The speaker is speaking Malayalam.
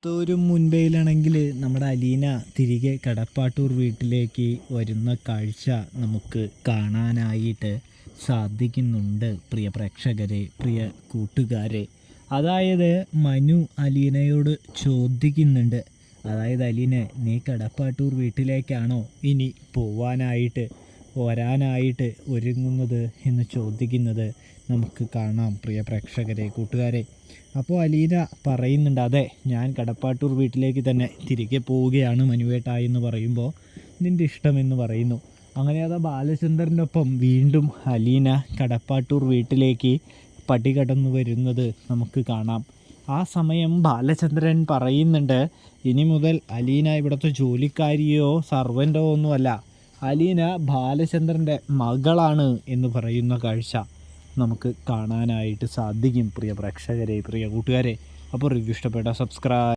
തോരും മുൻപയിലാണെങ്കിൽ നമ്മുടെ അലീന തിരികെ കടപ്പാട്ടൂർ വീട്ടിലേക്ക് വരുന്ന കാഴ്ച നമുക്ക് കാണാനായിട്ട് സാധിക്കുന്നുണ്ട്. പ്രിയ പ്രേക്ഷകരെ, പ്രിയ കൂട്ടുകാരെ, അതായത് മനു അലീനയോട് ചോദിക്കുന്നുണ്ട്, അതായത് അലീന, നീ കടപ്പാട്ടൂർ വീട്ടിലേക്കാണോ ഇനി വരാനായിട്ട് ഒരുങ്ങുന്നത് എന്ന് ചോദിക്കുന്നത് നമുക്ക് കാണാം. പ്രിയ പ്രേക്ഷകരെ, കൂട്ടുകാരെ, അപ്പോൾ അലീന പറയുന്നുണ്ട്, അതെ, ഞാൻ കടപ്പാട്ടൂർ വീട്ടിലേക്ക് തന്നെ തിരികെ പോവുകയാണ് മനുവേട്ട എന്ന് പറയുമ്പോൾ നിൻ്റെ ഇഷ്ടമെന്ന് പറയുന്നു. അങ്ങനെ അത് ബാലചന്ദ്രൻ്റെ ഒപ്പം വീണ്ടും അലീന കടപ്പാട്ടൂർ വീട്ടിലേക്ക് പടി കടന്നു വരുന്നത് നമുക്ക് കാണാം. ആ സമയം ബാലചന്ദ്രൻ പറയുന്നുണ്ട്, ഇനി മുതൽ അലീന ഇവിടുത്തെ ജോലിക്കാരിയോ സർവൻ്റോ ഒന്നുമല്ല, അലീന ബാലചന്ദ്രൻ്റെ മകളാണ് എന്ന് പറയുന്ന കാഴ്ച നമുക്ക് കാണാനായിട്ട് സാധിക്കും. പ്രിയ പ്രേക്ഷകരെ, പ്രിയ കൂട്ടുകാരെ, അപ്പോൾ റിവ്യൂ ഇഷ്ടപ്പെട്ട സബ്സ്ക്രൈബ്